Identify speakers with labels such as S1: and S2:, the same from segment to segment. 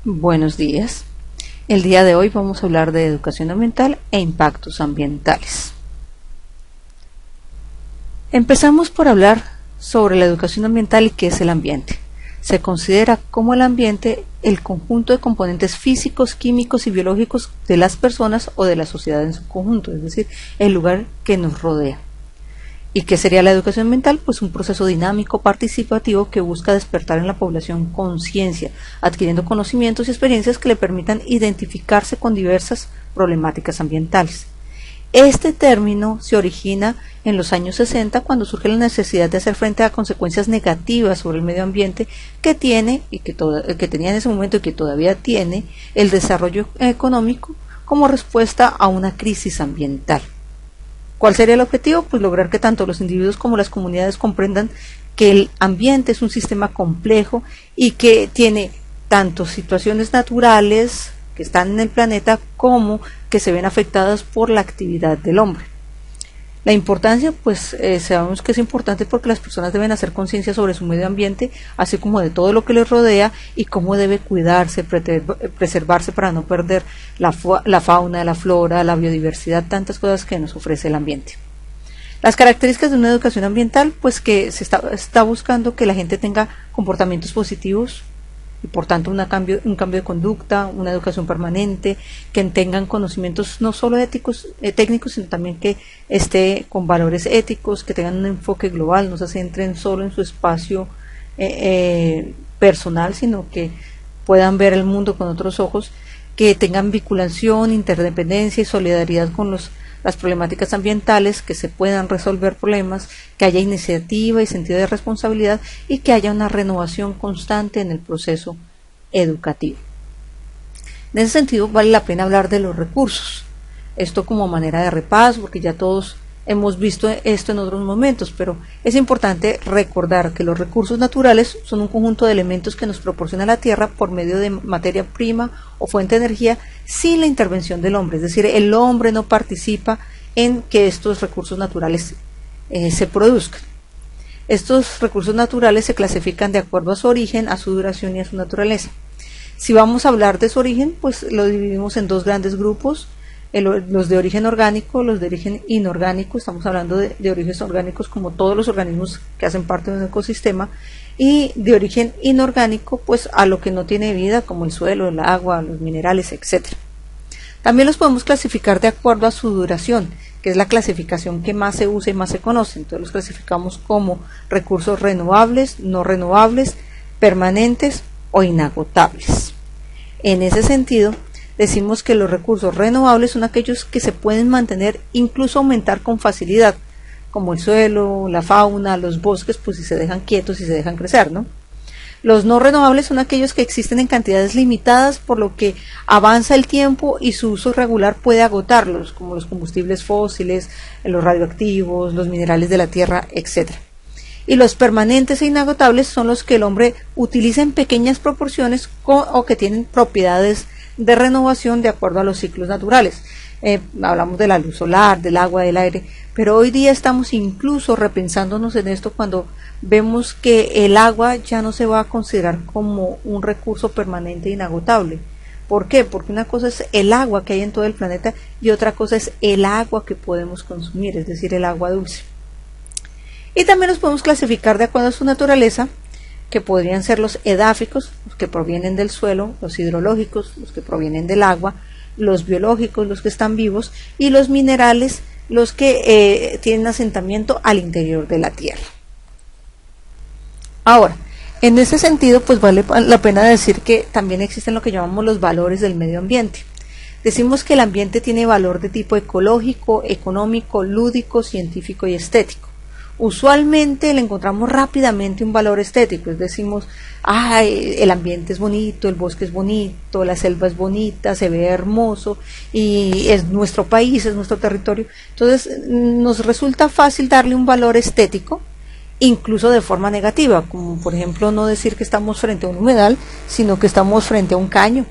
S1: Buenos días. El día de hoy vamos a hablar de educación ambiental e impactos ambientales. Empezamos por hablar sobre la educación ambiental y qué es el ambiente. Se considera como el ambiente el conjunto de componentes físicos, químicos y biológicos de las personas o de la sociedad en su conjunto, es decir, el lugar que nos rodea. ¿Y qué sería la educación ambiental? Pues un proceso dinámico, participativo que busca despertar en la población conciencia, adquiriendo conocimientos y experiencias que le permitan identificarse con diversas problemáticas ambientales. Este término se origina en los años 60 cuando surge la necesidad de hacer frente a consecuencias negativas sobre el medio ambiente que tiene y que tenía en ese momento y que todavía tiene el desarrollo económico como respuesta a una crisis ambiental. ¿Cuál sería el objetivo? Pues lograr que tanto los individuos como las comunidades comprendan que el ambiente es un sistema complejo y que tiene tanto situaciones naturales que están en el planeta como que se ven afectadas por la actividad del hombre. La importancia, pues sabemos que es importante porque las personas deben hacer conciencia sobre su medio ambiente, así como de todo lo que les rodea y cómo debe cuidarse, preservarse para no perder la fauna, la flora, la biodiversidad, tantas cosas que nos ofrece el ambiente. Las características de una educación ambiental, pues que se está buscando que la gente tenga comportamientos positivos, y por tanto un cambio de conducta, una educación permanente, que tengan conocimientos no solo éticos, técnicos, sino también que esté con valores éticos, que tengan un enfoque global, no se centren solo en su espacio personal, sino que puedan ver el mundo con otros ojos, que tengan vinculación, interdependencia y solidaridad con las problemáticas ambientales, que se puedan resolver problemas, que haya iniciativa y sentido de responsabilidad y que haya una renovación constante en el proceso educativo. En ese sentido vale la pena hablar de los recursos, esto como manera de repaso, porque ya todos hemos visto esto en otros momentos, pero es importante recordar que los recursos naturales son un conjunto de elementos que nos proporciona la Tierra por medio de materia prima o fuente de energía sin la intervención del hombre, es decir, el hombre no participa en que estos recursos naturales se produzcan. Estos recursos naturales se clasifican de acuerdo a su origen, a su duración y a su naturaleza. Si vamos a hablar de su origen, pues lo dividimos en dos grandes grupos, los de origen orgánico, los de origen inorgánico. Estamos hablando de orígenes orgánicos como todos los organismos que hacen parte de un ecosistema, y de origen inorgánico pues a lo que no tiene vida, como el suelo, el agua, los minerales, etc. También los podemos clasificar de acuerdo a su duración, que es la clasificación que más se usa y más se conoce. Entonces los clasificamos como recursos renovables, no renovables, permanentes o inagotables. En ese sentido, decimos que los recursos renovables son aquellos que se pueden mantener, incluso aumentar con facilidad, como el suelo, la fauna, los bosques, pues si se dejan quietos y se dejan crecer, ¿no? Los no renovables son aquellos que existen en cantidades limitadas, por lo que avanza el tiempo y su uso regular puede agotarlos, como los combustibles fósiles, los radioactivos, los minerales de la tierra, etc. Y los permanentes e inagotables son los que el hombre utiliza en pequeñas proporciones o que tienen propiedades de renovación de acuerdo a los ciclos naturales. Hablamos de la luz solar, del agua, del aire, pero hoy día estamos incluso repensándonos en esto cuando vemos que el agua ya no se va a considerar como un recurso permanente e inagotable. ¿Por qué? Porque una cosa es el agua que hay en todo el planeta y otra cosa es el agua que podemos consumir, es decir, el agua dulce. Y también los podemos clasificar de acuerdo a su naturaleza, que podrían ser los edáficos, los que provienen del suelo, los hidrológicos, los que provienen del agua, los biológicos, los que están vivos, y los minerales, los que tienen asentamiento al interior de la tierra. Ahora, en ese sentido, pues vale la pena decir que también existen lo que llamamos los valores del medio ambiente. Decimos que el ambiente tiene valor de tipo ecológico, económico, lúdico, científico y estético. Usualmente le encontramos rápidamente un valor estético, decimos, el ambiente es bonito, el bosque es bonito, la selva es bonita, se ve hermoso y es nuestro país, es nuestro territorio. Entonces nos resulta fácil darle un valor estético, incluso de forma negativa, como por ejemplo no decir que estamos frente a un humedal, sino que estamos frente a un caño,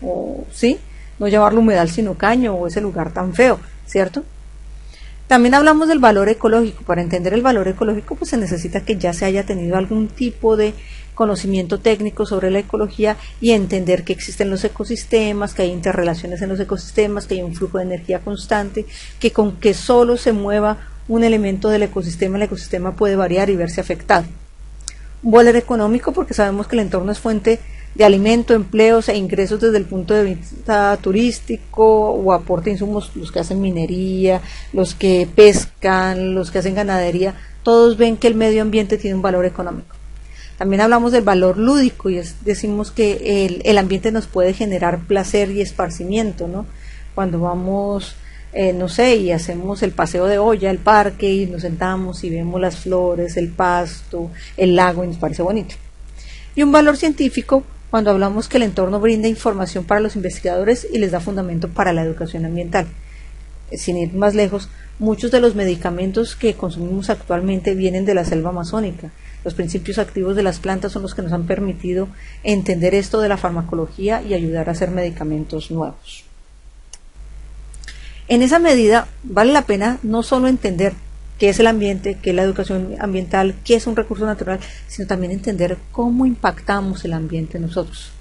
S1: o sí, no llamarlo humedal sino caño, o ese lugar tan feo, ¿cierto? También hablamos del valor ecológico. Para entender el valor ecológico, pues se necesita que ya se haya tenido algún tipo de conocimiento técnico sobre la ecología y entender que existen los ecosistemas, que hay interrelaciones en los ecosistemas, que hay un flujo de energía constante, que con que solo se mueva un elemento del ecosistema, el ecosistema puede variar y verse afectado. Un valor económico porque sabemos que el entorno es fuente de alimento, empleos e ingresos desde el punto de vista turístico o aporta insumos, los que hacen minería, los que pescan, los que hacen ganadería, todos ven que el medio ambiente tiene un valor económico. También hablamos del valor lúdico y decimos que el ambiente nos puede generar placer y esparcimiento, ¿no? Cuando vamos, no sé, y hacemos el paseo de olla, el parque, y nos sentamos y vemos las flores, el pasto, el lago y nos parece bonito. Y un valor científico cuando hablamos que el entorno brinda información para los investigadores y les da fundamento para la educación ambiental. Sin ir más lejos, muchos de los medicamentos que consumimos actualmente vienen de la selva amazónica. Los principios activos de las plantas son los que nos han permitido entender esto de la farmacología y ayudar a hacer medicamentos nuevos. En esa medida, vale la pena no solo entender qué es el ambiente, qué es la educación ambiental, qué es un recurso natural, sino también entender cómo impactamos el ambiente nosotros.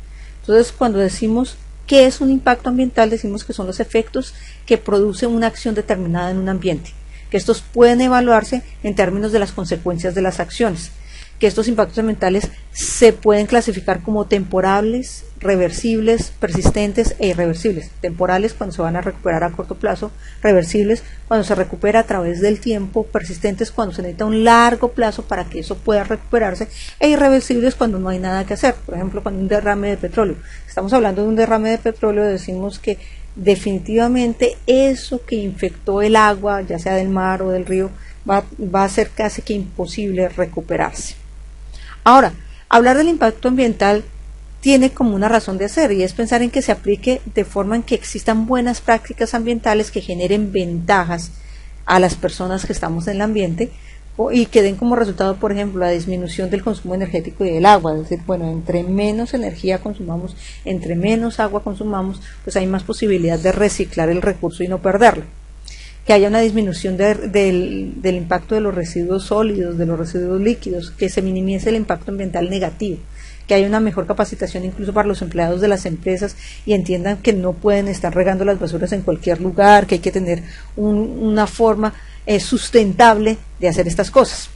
S1: Entonces, cuando decimos qué es un impacto ambiental, decimos que son los efectos que produce una acción determinada en un ambiente, que estos pueden evaluarse en términos de las consecuencias de las acciones, que estos impactos ambientales se pueden clasificar como temporales, reversibles, persistentes e irreversibles. Temporales cuando se van a recuperar a corto plazo, reversibles cuando se recupera a través del tiempo, persistentes cuando se necesita un largo plazo para que eso pueda recuperarse, e irreversibles cuando no hay nada que hacer. Por ejemplo, cuando un derrame de petróleo. Estamos hablando de un derrame de petróleo, decimos que definitivamente eso que infectó el agua, ya sea del mar o del río, va a ser casi que imposible recuperarse. Ahora, hablar del impacto ambiental tiene como una razón de ser y es pensar en que se aplique de forma en que existan buenas prácticas ambientales que generen ventajas a las personas que estamos en el ambiente y que den como resultado, por ejemplo, la disminución del consumo energético y del agua. Es decir, bueno, entre menos energía consumamos, entre menos agua consumamos, pues hay más posibilidad de reciclar el recurso y no perderlo. Que haya una disminución del impacto de los residuos sólidos, de los residuos líquidos, que se minimice el impacto ambiental negativo, que haya una mejor capacitación incluso para los empleados de las empresas y entiendan que no pueden estar regando las basuras en cualquier lugar, que hay que tener una forma sustentable de hacer estas cosas.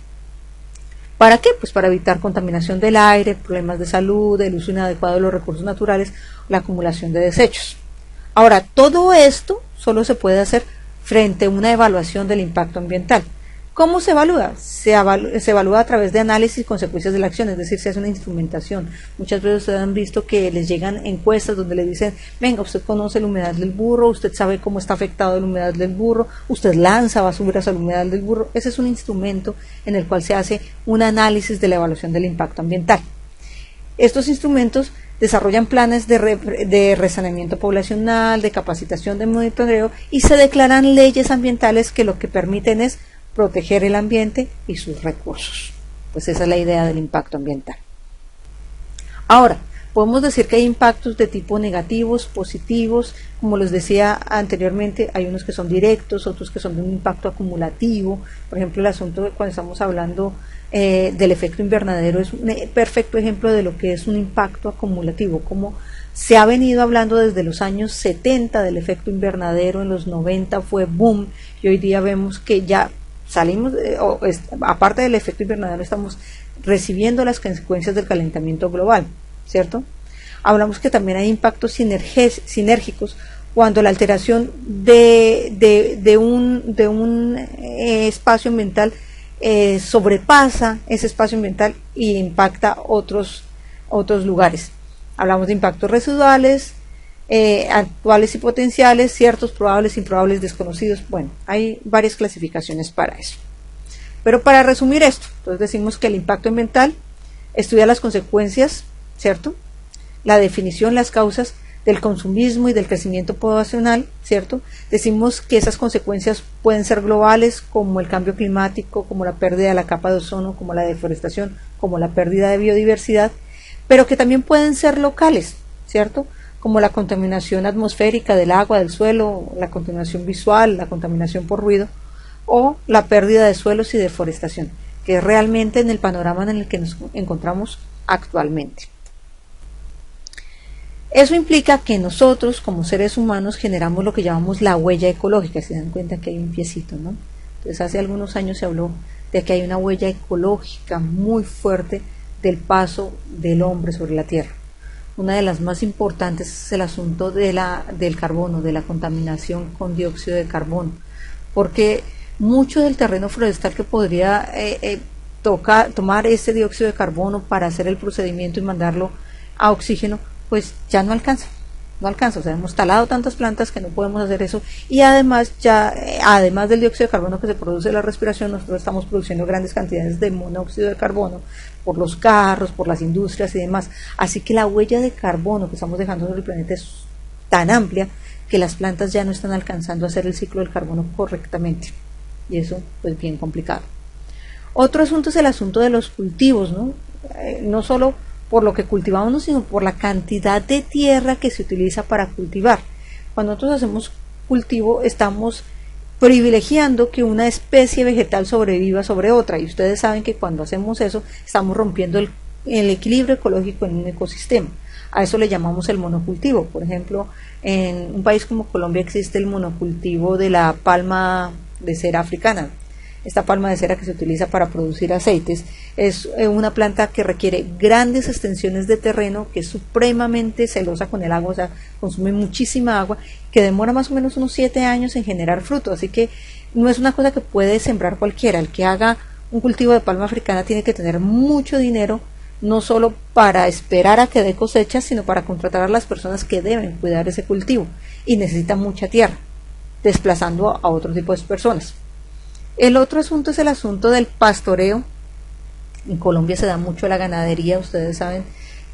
S1: ¿Para qué? Pues para evitar contaminación del aire, problemas de salud, el uso inadecuado de los recursos naturales, la acumulación de desechos. Ahora, todo esto solo se puede hacer frente a una evaluación del impacto ambiental. ¿Cómo se evalúa? Se evalúa a través de análisis y consecuencias de la acción, es decir, se hace una instrumentación. Muchas veces ustedes han visto que les llegan encuestas donde le dicen, venga, usted conoce la humedad del burro, usted sabe cómo está afectado la humedad del burro, usted lanza basuras a la humedad del burro. Ese es un instrumento en el cual se hace un análisis de la evaluación del impacto ambiental. Estos instrumentos desarrollan planes de resaneamiento poblacional, de capacitación, de monitoreo y se declaran leyes ambientales que lo que permiten es proteger el ambiente y sus recursos. Pues esa es la idea del impacto ambiental. Ahora, podemos decir que hay impactos de tipo negativos, positivos, como les decía anteriormente, hay unos que son directos, otros que son de un impacto acumulativo. Por ejemplo, el asunto de cuando estamos hablando del efecto invernadero es un perfecto ejemplo de lo que es un impacto acumulativo, como se ha venido hablando desde los años 70 del efecto invernadero, en los 90 fue boom y hoy día vemos que ya salimos, aparte del efecto invernadero estamos recibiendo las consecuencias del calentamiento global, ¿cierto? Hablamos que también hay impactos sinérgicos cuando la alteración de un espacio ambiental sobrepasa ese espacio ambiental e impacta otros lugares. Hablamos de impactos residuales, actuales y potenciales, ciertos, probables, improbables, desconocidos. Bueno, hay varias clasificaciones para eso. Pero para resumir esto, entonces decimos que el impacto ambiental estudia las consecuencias, ¿cierto? La definición, las causas del consumismo y del crecimiento poblacional, ¿cierto? Decimos que esas consecuencias pueden ser globales, como el cambio climático, como la pérdida de la capa de ozono, como la deforestación, como la pérdida de biodiversidad, pero que también pueden ser locales, ¿cierto? Como la contaminación atmosférica del agua, del suelo, la contaminación visual, la contaminación por ruido, o la pérdida de suelos y deforestación, que es realmente en el panorama en el que nos encontramos actualmente. Eso implica que nosotros como seres humanos generamos lo que llamamos la huella ecológica. Se dan cuenta que hay un piecito, ¿no? Entonces hace algunos años se habló de que hay una huella ecológica muy fuerte del paso del hombre sobre la Tierra. Una de las más importantes es el asunto del carbono, de la contaminación con dióxido de carbono, porque mucho del terreno forestal que podría tomar ese dióxido de carbono para hacer el procedimiento y mandarlo a oxígeno, pues ya no alcanza, o sea, hemos talado tantas plantas que no podemos hacer eso, y además además del dióxido de carbono que se produce de la respiración, nosotros estamos produciendo grandes cantidades de monóxido de carbono por los carros, por las industrias y demás, así que la huella de carbono que estamos dejando sobre el planeta es tan amplia que las plantas ya no están alcanzando a hacer el ciclo del carbono correctamente, y eso pues bien complicado. Otro asunto es el asunto de los cultivos, ¿no? No solo por lo que cultivamos, sino por la cantidad de tierra que se utiliza para cultivar. Cuando nosotros hacemos cultivo, estamos privilegiando que una especie vegetal sobreviva sobre otra, y ustedes saben que cuando hacemos eso, estamos rompiendo el equilibrio ecológico en un ecosistema. A eso le llamamos el monocultivo. Por ejemplo, en un país como Colombia existe el monocultivo de la palma de cera africana. Esta palma de cera que se utiliza para producir aceites es una planta que requiere grandes extensiones de terreno, que es supremamente celosa con el agua, o sea, consume muchísima agua, que demora más o menos unos 7 años en generar fruto, así que no es una cosa que puede sembrar cualquiera. El que haga un cultivo de palma africana tiene que tener mucho dinero, no solo para esperar a que dé cosecha, sino para contratar a las personas que deben cuidar ese cultivo, y necesita mucha tierra, desplazando a otro tipo de personas. El otro asunto es el asunto del pastoreo. En Colombia se da mucho la ganadería, ustedes saben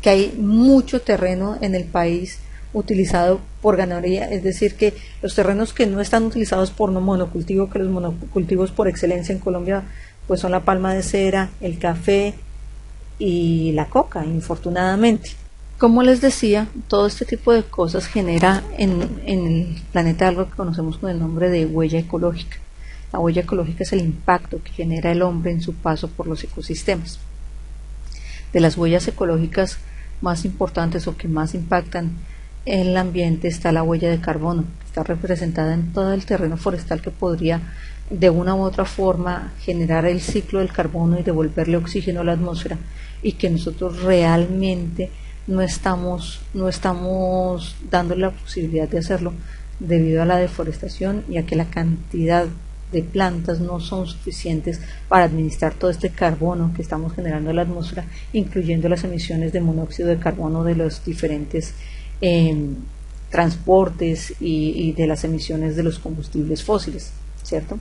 S1: que hay mucho terreno en el país utilizado por ganadería, es decir, que los terrenos que no están utilizados por monocultivo, que los monocultivos por excelencia en Colombia pues son la palma de cera, el café y la coca, infortunadamente. Como les decía, todo este tipo de cosas genera en el planeta algo que conocemos con el nombre de huella ecológica. La huella ecológica es el impacto que genera el hombre en su paso por los ecosistemas. De las huellas ecológicas más importantes o que más impactan en el ambiente está la huella de carbono, que está representada en todo el terreno forestal, que podría de una u otra forma generar el ciclo del carbono y devolverle oxígeno a la atmósfera, y que nosotros realmente no estamos dándole la posibilidad de hacerlo debido a la deforestación y a que la cantidad de plantas no son suficientes para administrar todo este carbono que estamos generando en la atmósfera, incluyendo las emisiones de monóxido de carbono de los diferentes transportes y de las emisiones de los combustibles fósiles, ¿cierto?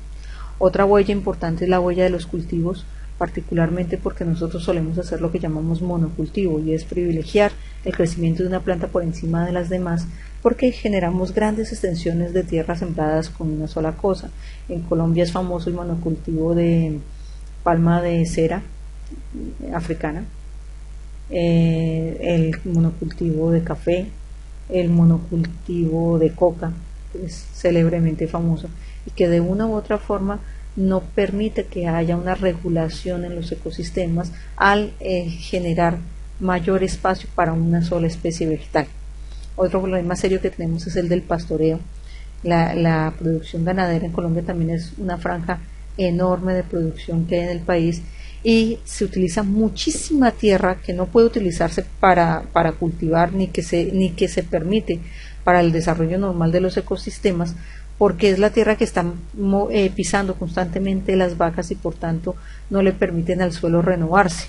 S1: Otra huella importante es la huella de los cultivos, particularmente porque nosotros solemos hacer lo que llamamos monocultivo, y es privilegiar el crecimiento de una planta por encima de las demás, porque generamos grandes extensiones de tierras sembradas con una sola cosa. En Colombia es famoso el monocultivo de palma de cera africana, el monocultivo de café, el monocultivo de coca, que es célebremente famoso, y que de una u otra forma no permite que haya una regulación en los ecosistemas al generar mayor espacio para una sola especie vegetal. Otro problema serio que tenemos es el del pastoreo. La producción ganadera en Colombia también es una franja enorme de producción que hay en el país, y se utiliza muchísima tierra que no puede utilizarse para cultivar, ni que se permite para el desarrollo normal de los ecosistemas, porque es la tierra que están pisando constantemente las vacas, y por tanto no le permiten al suelo renovarse.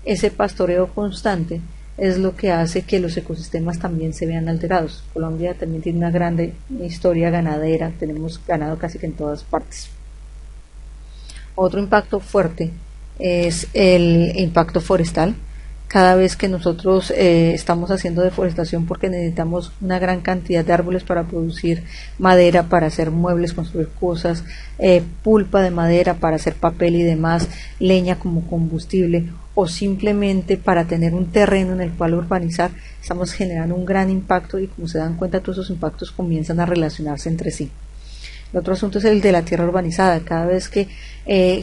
S1: Ese pastoreo constante es lo que hace que los ecosistemas también se vean alterados. Colombia también tiene una grande historia ganadera, tenemos ganado casi que en todas partes. Otro impacto fuerte es el impacto forestal. Cada vez que nosotros estamos haciendo deforestación porque necesitamos una gran cantidad de árboles para producir madera, para hacer muebles, construir cosas, pulpa de madera para hacer papel y demás, leña como combustible, o simplemente para tener un terreno en el cual urbanizar, estamos generando un gran impacto, y como se dan cuenta, todos esos impactos comienzan a relacionarse entre sí. El otro asunto es el de la tierra urbanizada. Cada vez que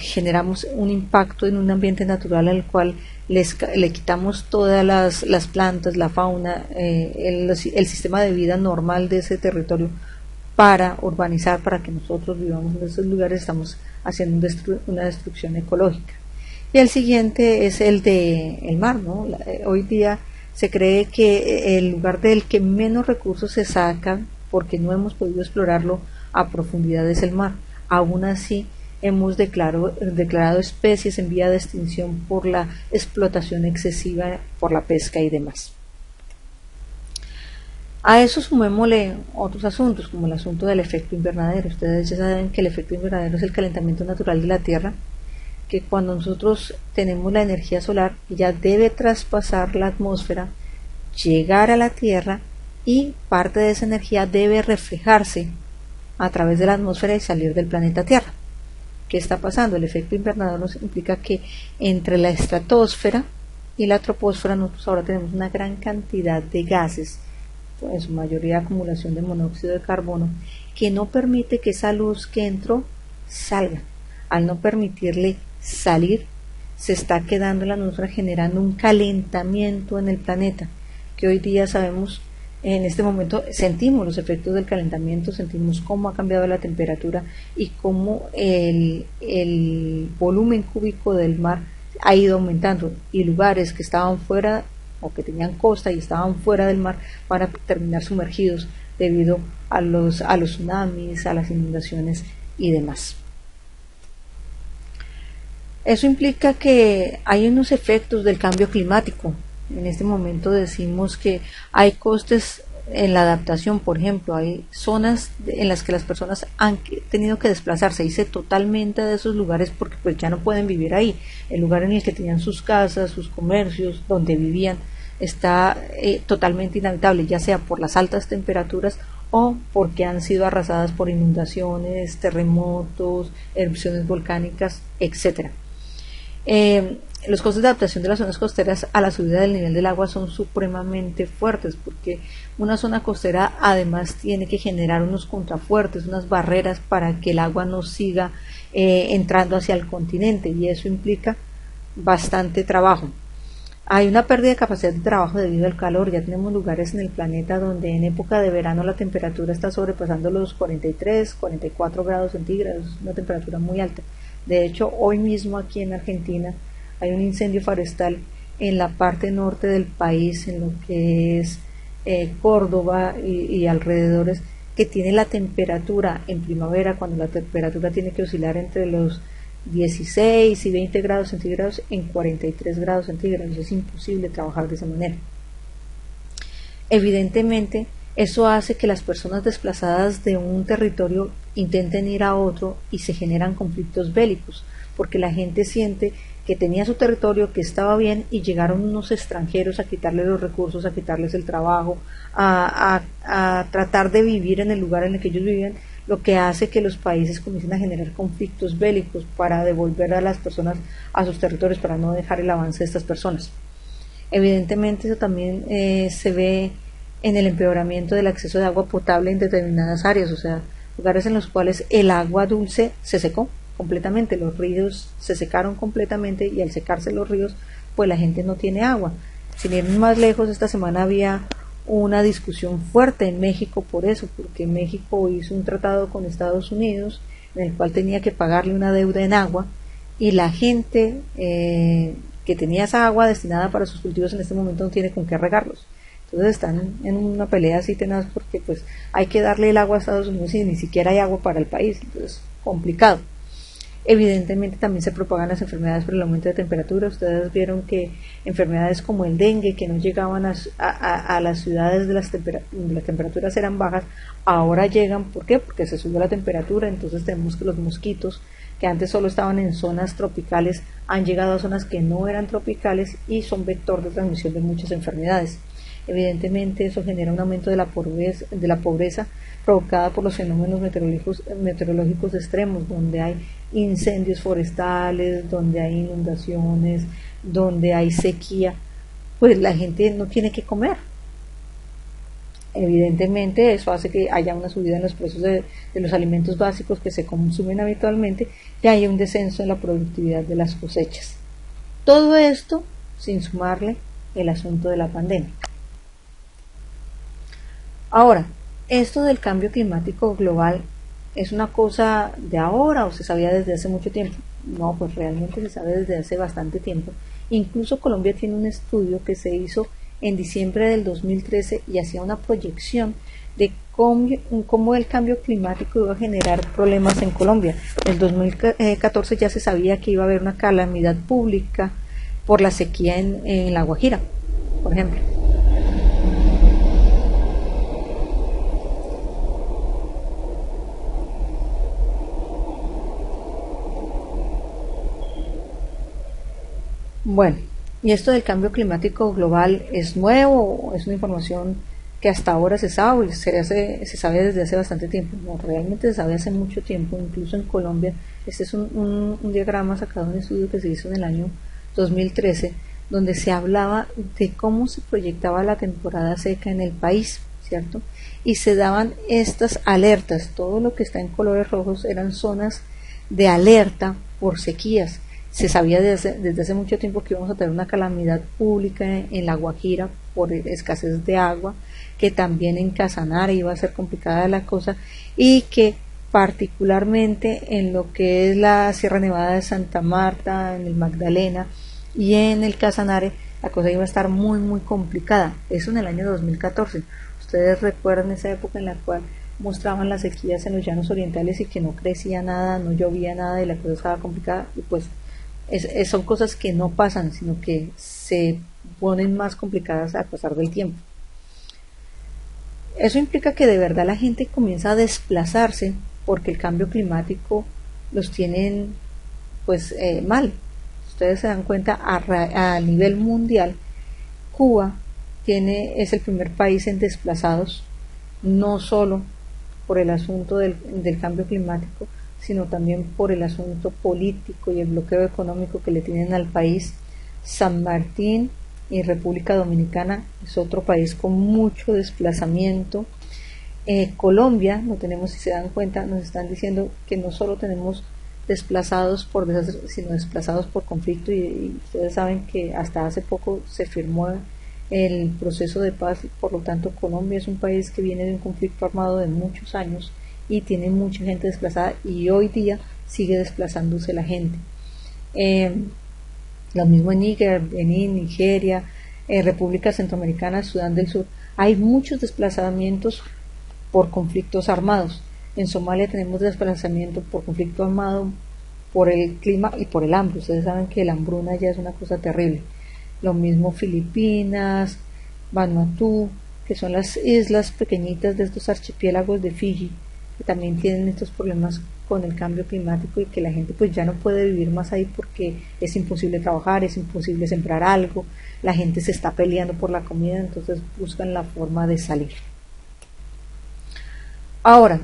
S1: generamos un impacto en un ambiente natural al cual le quitamos todas las plantas, la fauna, el sistema de vida normal de ese territorio para urbanizar, para que nosotros vivamos en esos lugares, estamos haciendo una destrucción ecológica. Y el siguiente es el de el mar, ¿no? Hoy día se cree que el lugar del que menos recursos se sacan, porque no hemos podido explorarlo a profundidad, es el mar. Aún así, hemos declarado especies en vía de extinción por la explotación excesiva, por la pesca y demás. A eso sumémosle otros asuntos, como el asunto del efecto invernadero. Ustedes ya saben que el efecto invernadero es el calentamiento natural de la Tierra, que cuando nosotros tenemos la energía solar, ella debe traspasar la atmósfera, llegar a la Tierra, y parte de esa energía debe reflejarse a través de la atmósfera y salir del planeta Tierra. ¿Qué está pasando? El efecto invernadero nos implica que entre la estratosfera y la troposfera nosotros ahora tenemos una gran cantidad de gases, en su mayoría acumulación de monóxido de carbono, que no permite que esa luz que entró salga. Al no permitirle salir, se está quedando en la atmósfera, generando un calentamiento en el planeta, que hoy día sabemos, en este momento sentimos los efectos del calentamiento, sentimos cómo ha cambiado la temperatura y cómo el volumen cúbico del mar ha ido aumentando, y lugares que estaban fuera o que tenían costa y estaban fuera del mar van a terminar sumergidos debido a los tsunamis, a las inundaciones y demás. Eso implica que hay unos efectos del cambio climático. En este momento decimos que hay costes en la adaptación. Por ejemplo, hay zonas en las que las personas han tenido que desplazarse, irse totalmente de esos lugares porque pues ya no pueden vivir ahí. El lugar en el que tenían sus casas, sus comercios, donde vivían, está totalmente inhabitable, ya sea por las altas temperaturas o porque han sido arrasadas por inundaciones, terremotos, erupciones volcánicas, etcétera. Los costes de adaptación de las zonas costeras a la subida del nivel del agua son supremamente fuertes, porque una zona costera además tiene que generar unos contrafuertes, unas barreras para que el agua no siga entrando hacia el continente, y eso implica bastante trabajo. Hay una pérdida de capacidad de trabajo debido al calor. Ya tenemos lugares en el planeta donde en época de verano la temperatura está sobrepasando los 43, 44 grados centígrados, una temperatura muy alta. De hecho, hoy mismo aquí en Argentina hay un incendio forestal en la parte norte del país, en lo que es Córdoba y alrededores, que tiene la temperatura en primavera, cuando la temperatura tiene que oscilar entre los 16 y 20 grados centígrados, en 43 grados centígrados. Es imposible trabajar de esa manera. Evidentemente, eso hace que las personas desplazadas de un territorio intenten ir a otro y se generan conflictos bélicos, porque la gente siente que tenía su territorio, que estaba bien, y llegaron unos extranjeros a quitarles los recursos, a quitarles el trabajo, a tratar de vivir en el lugar en el que ellos vivían, lo que hace que los países comiencen a generar conflictos bélicos para devolver a las personas a sus territorios, para no dejar el avance de estas personas. Evidentemente eso también se ve en el empeoramiento del acceso de agua potable en determinadas áreas, o sea, lugares en los cuales el agua dulce se secó completamente, los ríos se secaron completamente, y al secarse los ríos, pues la gente no tiene agua. Sin ir más lejos, esta semana había una discusión fuerte en México por eso, porque México hizo un tratado con Estados Unidos en el cual tenía que pagarle una deuda en agua, y la gente que tenía esa agua destinada para sus cultivos en este momento no tiene con qué regarlos. Entonces están en una pelea así tenaz, porque pues hay que darle el agua a Estados Unidos y ni siquiera hay agua para el país, entonces complicado. Evidentemente también se propagan las enfermedades por el aumento de temperatura. Ustedes vieron que enfermedades como el dengue, que no llegaban a las ciudades donde las temperaturas eran bajas, ahora llegan. ¿Por qué? Porque se subió la temperatura. Entonces tenemos que los mosquitos, que antes solo estaban en zonas tropicales, han llegado a zonas que no eran tropicales y son vector de transmisión de muchas enfermedades. Evidentemente eso genera un aumento de la pobreza provocada por los fenómenos meteorológicos extremos, donde hay incendios forestales, donde hay inundaciones, donde hay sequía, pues la gente no tiene que comer. Evidentemente eso hace que haya una subida en los precios de los alimentos básicos que se consumen habitualmente y haya un descenso en la productividad de las cosechas. Todo esto sin sumarle el asunto de la pandemia. Ahora, esto del cambio climático global es una cosa de ahora o se sabía desde hace mucho tiempo. No, pues realmente se sabe desde hace bastante tiempo. Incluso Colombia tiene un estudio que se hizo en diciembre del 2013 y hacía una proyección de cómo el cambio climático iba a generar problemas en Colombia. En el 2014 ya se sabía que iba a haber una calamidad pública por la sequía en La Guajira, por ejemplo. Bueno, y esto del cambio climático global es nuevo, es una información que hasta ahora se sabe, se sabe desde hace bastante tiempo, no, realmente se sabe hace mucho tiempo, incluso en Colombia. Este es un diagrama sacado de un estudio que se hizo en el año 2013, donde se hablaba de cómo se proyectaba la temporada seca en el país, ¿cierto? Y se daban estas alertas, todo lo que está en colores rojos eran zonas de alerta por sequías. Se sabía desde hace mucho tiempo que íbamos a tener una calamidad pública en La Guajira por escasez de agua, que también en Casanare iba a ser complicada la cosa y que particularmente en lo que es la Sierra Nevada de Santa Marta, en el Magdalena y en el Casanare, la cosa iba a estar muy muy complicada. Eso en el año 2014. Ustedes recuerdan esa época en la cual mostraban las sequías en los llanos orientales y que no crecía nada, no llovía nada y la cosa estaba complicada, y pues son cosas que no pasan, sino que se ponen más complicadas al pasar del tiempo. Eso implica que de verdad la gente comienza a desplazarse porque el cambio climático los tienen pues mal. Ustedes se dan cuenta, a nivel mundial Cuba es el primer país en desplazados, no solo por el asunto del cambio climático, sino también por el asunto político y el bloqueo económico que le tienen al país. San Martín y República Dominicana es otro país con mucho desplazamiento. Colombia, no tenemos, si se dan cuenta, nos están diciendo que no solo tenemos desplazados por desastres, sino desplazados por conflicto, y ustedes saben que hasta hace poco se firmó el proceso de paz, y por lo tanto Colombia es un país que viene de un conflicto armado de muchos años y tiene mucha gente desplazada y hoy día sigue desplazándose la gente. Lo mismo en Níger, Benín, Nigeria, República Centroamericana, Sudán del Sur. Hay muchos desplazamientos por conflictos armados. En Somalia tenemos desplazamiento por conflicto armado, por el clima y por el hambre. Ustedes saben que la hambruna ya es una cosa terrible. Lo mismo Filipinas, Vanuatu, que son las islas pequeñitas de estos archipiélagos de Fiji, que también tienen estos problemas con el cambio climático y que la gente pues ya no puede vivir más ahí porque es imposible trabajar, es imposible sembrar algo, la gente se está peleando por la comida, entonces buscan la forma de salir. Ahora,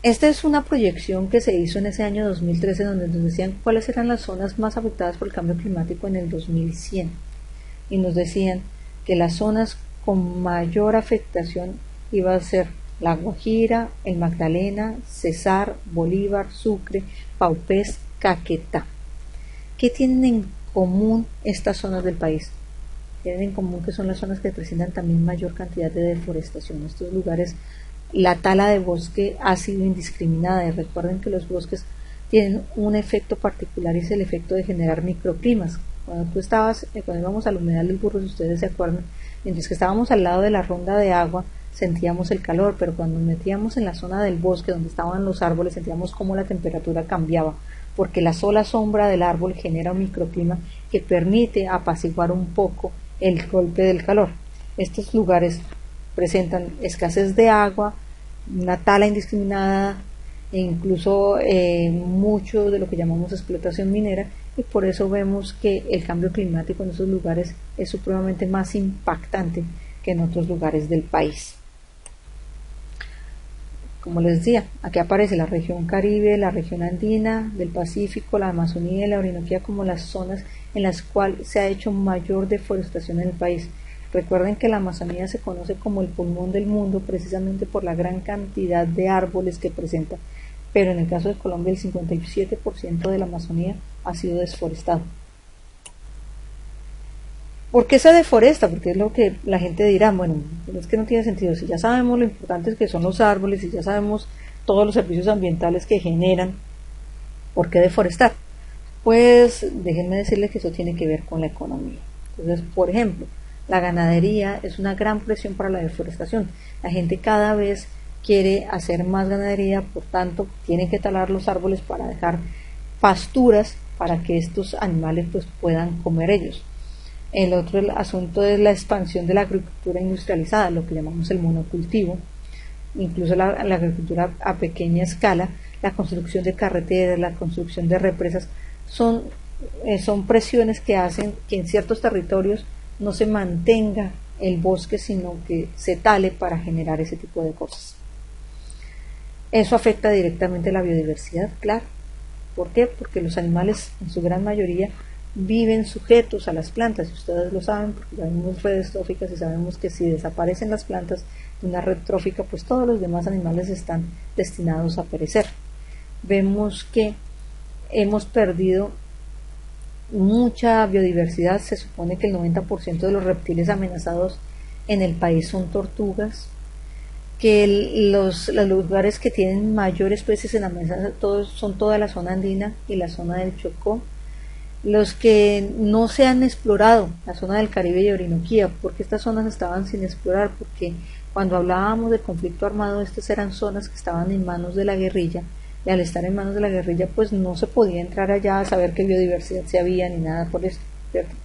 S1: esta es una proyección que se hizo en ese año 2013, donde nos decían cuáles eran las zonas más afectadas por el cambio climático en el 2100, y nos decían que las zonas con mayor afectación iba a ser La Guajira, el Magdalena, Cesar, Bolívar, Sucre, Paupés, Caquetá. ¿Qué tienen en común estas zonas del país? Tienen en común que son las zonas que presentan también mayor cantidad de deforestación. Estos lugares, la tala de bosque ha sido indiscriminada, y recuerden que los bosques tienen un efecto particular, y es el efecto de generar microclimas. Cuando íbamos al humedal del Burro, si ustedes se acuerdan, mientras que estábamos al lado de la ronda de agua, sentíamos el calor, pero cuando nos metíamos en la zona del bosque donde estaban los árboles, sentíamos cómo la temperatura cambiaba, porque la sola sombra del árbol genera un microclima que permite apaciguar un poco el golpe del calor. Estos lugares presentan escasez de agua, una tala indiscriminada e incluso mucho de lo que llamamos explotación minera, y por eso vemos que el cambio climático en esos lugares es supremamente más impactante que en otros lugares del país. Como les decía, aquí aparece la región Caribe, la región andina, del Pacífico, la Amazonía y la Orinoquía como las zonas en las cuales se ha hecho mayor deforestación en el país. Recuerden que la Amazonía se conoce como el pulmón del mundo precisamente por la gran cantidad de árboles que presenta, pero en el caso de Colombia el 57% de la Amazonía ha sido desforestado. ¿Por qué se deforesta? Porque es lo que la gente dirá, bueno, es que no tiene sentido, si ya sabemos lo importantes que son los árboles, si ya sabemos todos los servicios ambientales que generan, ¿por qué deforestar? Pues déjenme decirles que eso tiene que ver con la economía. Entonces, por ejemplo, la ganadería es una gran presión para la deforestación. La gente cada vez quiere hacer más ganadería, por tanto, tienen que talar los árboles para dejar pasturas para que estos animales pues puedan comer ellos. El otro asunto es la expansión de la agricultura industrializada, lo que llamamos el monocultivo, incluso la agricultura a pequeña escala, la construcción de carreteras, la construcción de represas, son presiones que hacen que en ciertos territorios no se mantenga el bosque, sino que se tale para generar ese tipo de cosas. Eso afecta directamente a la biodiversidad, claro. ¿Por qué? Porque los animales, en su gran mayoría, viven sujetos a las plantas, y ustedes lo saben porque ya vimos redes tróficas y sabemos que si desaparecen las plantas de una red trófica, pues todos los demás animales están destinados a perecer. Vemos que hemos perdido mucha biodiversidad. Se supone que el 90% de los reptiles amenazados en el país son tortugas, que los lugares que tienen mayor especies en amenaza son toda la zona andina y la zona del Chocó. Los que no se han explorado, la zona del Caribe y Orinoquía, porque estas zonas estaban sin explorar, porque cuando hablábamos de conflicto armado, estas eran zonas que estaban en manos de la guerrilla, y al estar en manos de la guerrilla, pues no se podía entrar allá a saber qué biodiversidad se había ni nada por eso, ¿cierto?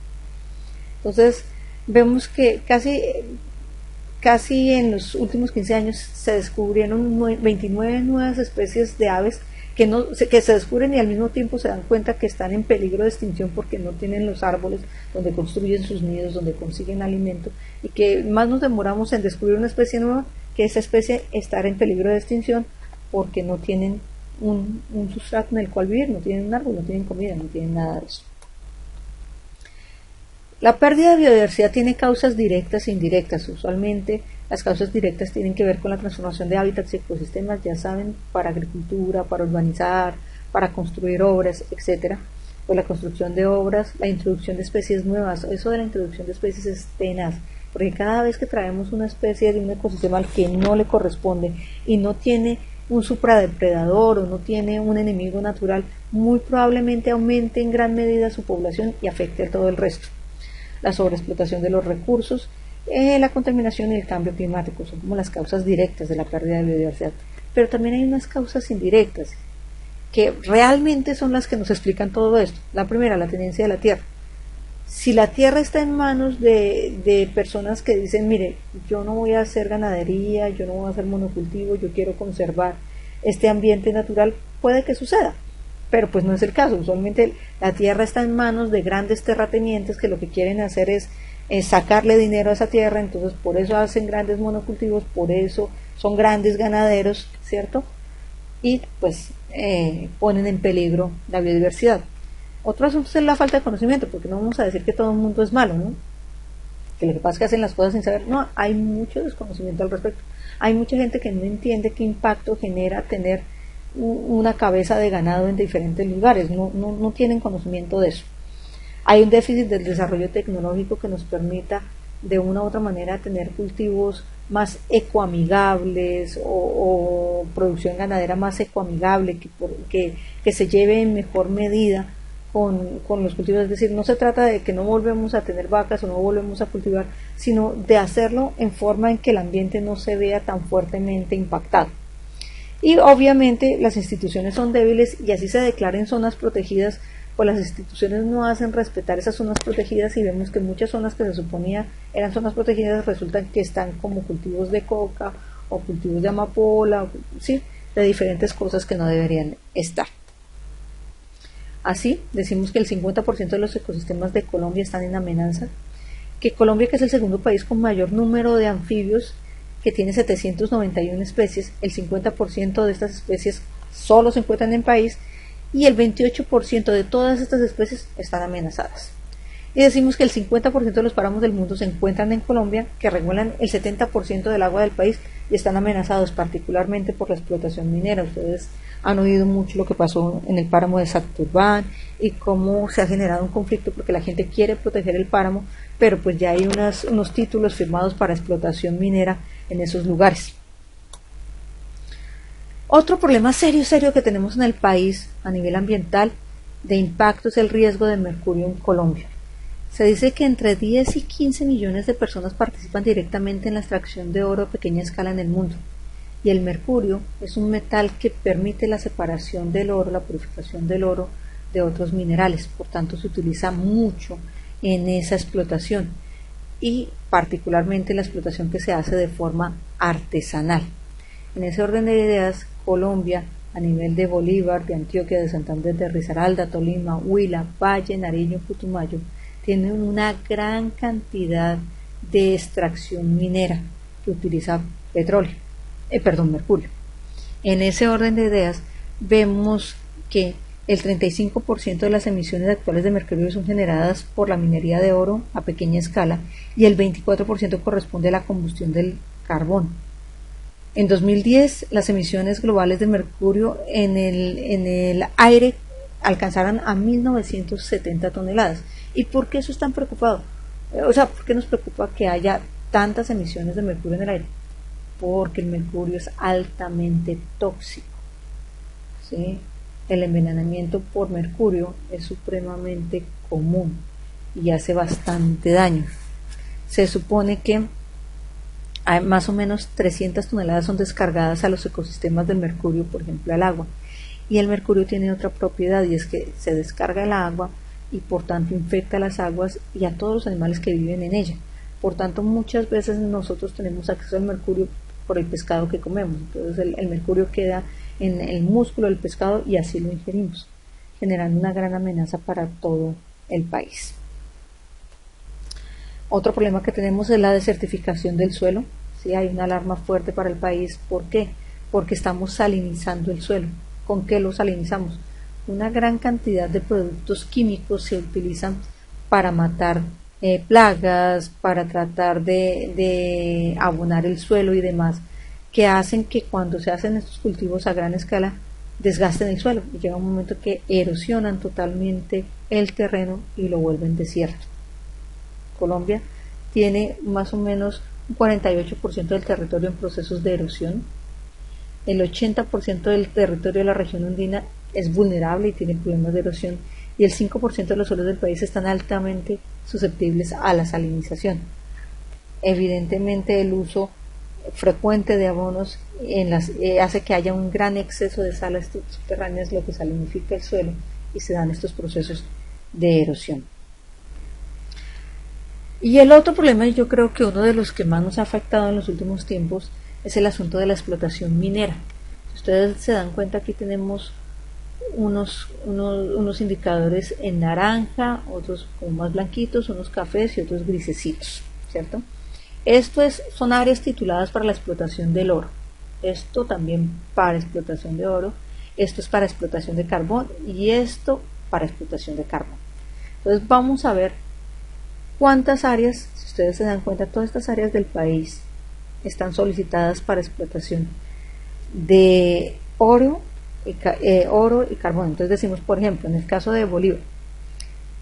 S1: Entonces, vemos que casi en los últimos 15 años se descubrieron 29 nuevas especies de aves que se descubren y al mismo tiempo se dan cuenta que están en peligro de extinción porque no tienen los árboles donde construyen sus nidos, donde consiguen alimento, y que más nos demoramos en descubrir una especie nueva que esa especie estar en peligro de extinción porque no tienen un sustrato en el cual vivir, no tienen un árbol, no tienen comida, no tienen nada de eso. La pérdida de biodiversidad tiene causas directas e indirectas. Usualmente las causas directas tienen que ver con la transformación de hábitats y ecosistemas, ya saben, para agricultura, para urbanizar, para construir obras, etcétera. Pues la construcción de obras, la introducción de especies nuevas. Eso de la introducción de especies es tenaz, porque cada vez que traemos una especie de un ecosistema al que no le corresponde y no tiene un supradepredador o no tiene un enemigo natural, muy probablemente aumente en gran medida su población y afecte a todo el resto. La sobreexplotación de los recursos, la contaminación y el cambio climático son como las causas directas de la pérdida de biodiversidad, pero también hay unas causas indirectas que realmente son las que nos explican todo esto. La primera, la tenencia de la tierra. Si la tierra está en manos de personas que dicen, mire, yo no voy a hacer ganadería, yo no voy a hacer monocultivo, yo quiero conservar este ambiente natural, puede que suceda, pero pues no es el caso. Usualmente la tierra está en manos de grandes terratenientes que lo que quieren hacer es sacarle dinero a esa tierra, entonces por eso hacen grandes monocultivos, por eso son grandes ganaderos, ¿cierto? Y pues ponen en peligro la biodiversidad. Otro asunto es la falta de conocimiento, porque no vamos a decir que todo el mundo es malo, ¿no? Que lo que pasa es que hacen las cosas sin saber. No, hay mucho desconocimiento al respecto. Hay mucha gente que no entiende qué impacto genera tener una cabeza de ganado en diferentes lugares, no tienen conocimiento de eso. Hay un déficit del desarrollo tecnológico que nos permita de una u otra manera tener cultivos más ecoamigables o producción ganadera más ecoamigable, que se lleve en mejor medida con los cultivos. Es decir, no se trata de que no volvemos a tener vacas o no volvemos a cultivar, sino de hacerlo en forma en que el ambiente no se vea tan fuertemente impactado. Y obviamente las instituciones son débiles y así se declaren zonas protegidas, pues las instituciones no hacen respetar esas zonas protegidas y vemos que muchas zonas que se suponía eran zonas protegidas resultan que están como cultivos de coca o cultivos de amapola, ¿sí? De diferentes cosas que no deberían estar. Así, decimos que el 50% de los ecosistemas de Colombia están en amenaza, que Colombia, que es el segundo país con mayor número de anfibios, que tiene 791 especies, el 50% de estas especies solo se encuentran en el país y el 28% de todas estas especies están amenazadas. Y decimos que el 50% de los páramos del mundo se encuentran en Colombia, que regulan el 70% del agua del país y están amenazados particularmente por la explotación minera. Ustedes han oído mucho lo que pasó en el páramo de Santurbán y cómo se ha generado un conflicto porque la gente quiere proteger el páramo, pero pues ya hay unos títulos firmados para explotación minera en esos lugares. Otro problema serio que tenemos en el país a nivel ambiental de impacto es el riesgo de mercurio en Colombia. Se dice que entre 10 y 15 millones de personas participan directamente en la extracción de oro a pequeña escala en el mundo. Y el mercurio es un metal que permite la separación del oro, la purificación del oro de otros minerales. Por tanto, se utiliza mucho en esa explotación y particularmente la explotación que se hace de forma artesanal. En ese orden de ideas, Colombia, a nivel de Bolívar, de Antioquia, de Santander, de Risaralda, Tolima, Huila, Valle, Nariño, Putumayo, tiene una gran cantidad de extracción minera que utiliza mercurio. En ese orden de ideas vemos que el 35% de las emisiones actuales de mercurio son generadas por la minería de oro a pequeña escala y el 24% corresponde a la combustión del carbón. En 2010 las emisiones globales de mercurio en el aire alcanzaron a 1970 toneladas. ¿Y por qué eso es tan preocupado? ¿Por qué nos preocupa que haya tantas emisiones de mercurio en el aire? Porque el mercurio es altamente tóxico, ¿sí? El envenenamiento por mercurio es supremamente común y hace bastante daño. Se supone que hay más o menos 300 toneladas son descargadas a los ecosistemas del mercurio, por ejemplo al agua. Y el mercurio tiene otra propiedad y es que se descarga el agua y por tanto infecta las aguas y a todos los animales que viven en ella. Por tanto, muchas veces nosotros tenemos acceso al mercurio por el pescado que comemos. Entonces el mercurio queda en el músculo del pescado y así lo ingerimos, generando una gran amenaza para todo el país. Otro problema que tenemos es la desertificación del suelo. Sí, hay una alarma fuerte para el país. ¿Por qué? Porque estamos salinizando el suelo. ¿Con qué lo salinizamos? Una gran cantidad de productos químicos se utilizan para matar plagas, para tratar de abonar el suelo y demás, que hacen que cuando se hacen estos cultivos a gran escala desgasten el suelo y llega un momento que erosionan totalmente el terreno y lo vuelven desierto. Colombia tiene más o menos un 48% del territorio en procesos de erosión. El 80% del territorio de la región andina es vulnerable y tiene problemas de erosión y el 5% de los suelos del país están altamente susceptibles a la salinización. Evidentemente el uso frecuente de abonos hace que haya un gran exceso de sales subterráneas, lo que salinifica el suelo y se dan estos procesos de erosión. Y el otro problema, y yo creo que uno de los que más nos ha afectado en los últimos tiempos, es el asunto de la explotación minera. Si ustedes se dan cuenta, aquí tenemos unos indicadores en naranja, otros como más blanquitos, unos cafés y otros grisecitos, ¿cierto? Son áreas tituladas para la explotación del oro. Esto también para explotación de oro, esto es para explotación de carbón y esto para explotación de carbón. Entonces vamos a ver cuántas áreas, si ustedes se dan cuenta, todas estas áreas del país están solicitadas para explotación de oro y carbón. Entonces decimos, por ejemplo, en el caso de Bolívar,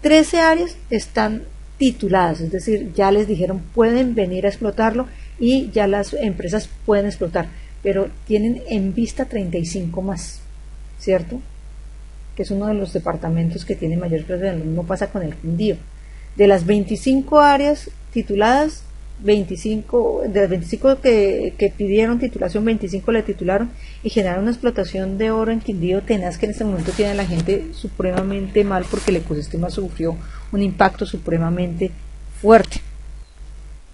S1: 13 áreas están tituladas, es decir, ya les dijeron pueden venir a explotarlo y ya las empresas pueden explotar, pero tienen en vista 35 más, ¿cierto? Que es uno de los departamentos que tiene mayor presión. Lo mismo pasa con el Quindío. De las 25 áreas tituladas, de las 25 que pidieron titulación, 25 le titularon y generaron una explotación de oro en Quindío tenaz que en este momento tiene a la gente supremamente mal porque el ecosistema sufrió un impacto supremamente fuerte.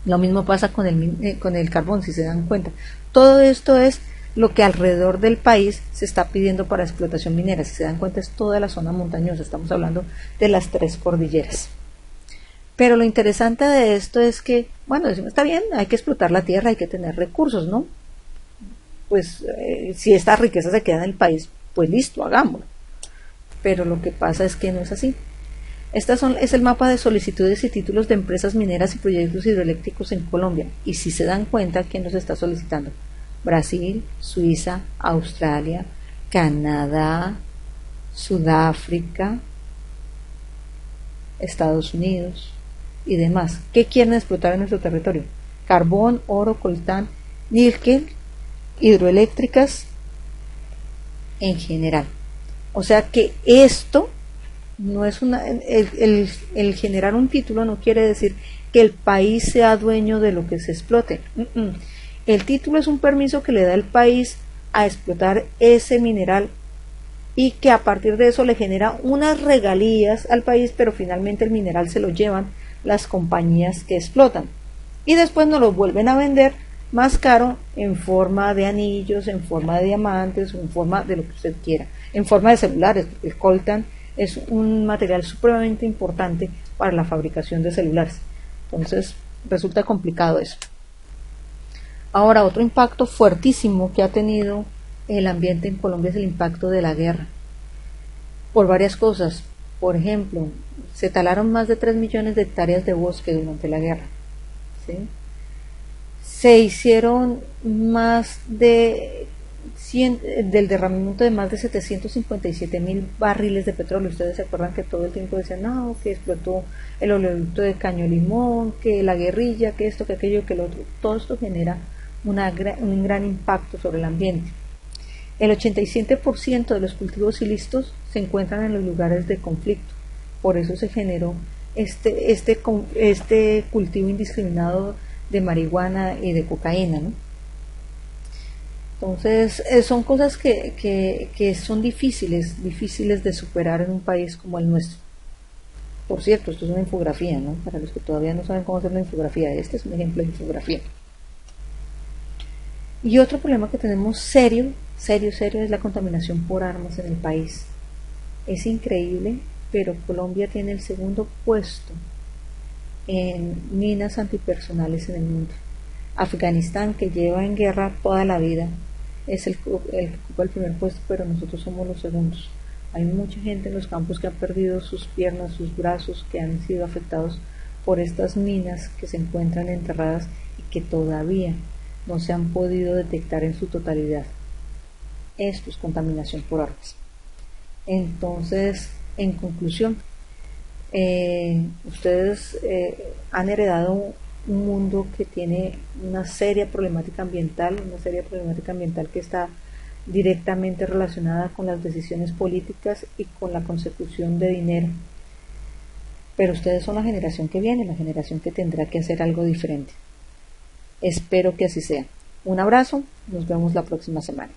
S1: Lo mismo pasa con el carbón, si se dan cuenta. Todo esto es lo que alrededor del país se está pidiendo para explotación minera. Si se dan cuenta, es toda la zona montañosa. Estamos hablando de las 3 cordilleras. Pero lo interesante de esto es que, bueno, decimos, está bien, hay que explotar la tierra, hay que tener recursos, ¿no? Pues si esta riqueza se queda en el país, pues listo, hagámoslo. Pero lo que pasa es que no es así. Es el mapa de solicitudes y títulos de empresas mineras y proyectos hidroeléctricos en Colombia. Y si se dan cuenta, ¿quién los está solicitando? Brasil, Suiza, Australia, Canadá, Sudáfrica, Estados Unidos y demás. ¿Qué quieren explotar en nuestro territorio? Carbón, oro, coltán, níquel, hidroeléctricas en general. O sea que esto no es el generar un título no quiere decir que el país sea dueño de lo que se explote. El título es un permiso que le da el país a explotar ese mineral y que a partir de eso le genera unas regalías al país, pero finalmente el mineral se lo llevan las compañías que explotan y después nos lo vuelven a vender más caro en forma de anillos, en forma de diamantes, en forma de lo que usted quiera, en forma de celulares, porque el coltan es un material supremamente importante para la fabricación de celulares. Entonces resulta complicado eso. Ahora, otro impacto fuertísimo que ha tenido el ambiente en Colombia es el impacto de la guerra, por varias cosas. Por ejemplo, se talaron más de 3 millones de hectáreas de bosque durante la guerra, ¿sí? Se hicieron más de del derramamiento de más de 757.000 barriles de petróleo. Ustedes se acuerdan que todo el tiempo decían, no, que explotó el oleoducto de Caño Limón, que la guerrilla, que esto, que aquello, que lo otro. Todo esto genera un gran impacto sobre el ambiente. El 87% de los cultivos ilícitos se encuentran en los lugares de conflicto. Por eso se generó este cultivo indiscriminado de marihuana y de cocaína, ¿no? Entonces son cosas que son difíciles de superar en un país como el nuestro. Por cierto, esto es una infografía, ¿no? Para los que todavía no saben cómo hacer una infografía, este es un ejemplo de infografía. Y otro problema que tenemos serio es la contaminación por armas en el país. Es increíble, pero Colombia tiene el segundo puesto en minas antipersonales en el mundo. Afganistán, que lleva en guerra toda la vida, es el que ocupa el primer puesto, pero nosotros somos los segundos. Hay mucha gente en los campos que han perdido sus piernas, sus brazos, que han sido afectados por estas minas que se encuentran enterradas y que todavía no se han podido detectar en su totalidad. Esto es contaminación por armas. Entonces, en conclusión, ustedes han heredado un mundo que tiene una seria problemática ambiental que está directamente relacionada con las decisiones políticas y con la consecución de dinero. Pero ustedes son la generación que viene, la generación que tendrá que hacer algo diferente. Espero que así sea. Un abrazo, nos vemos la próxima semana.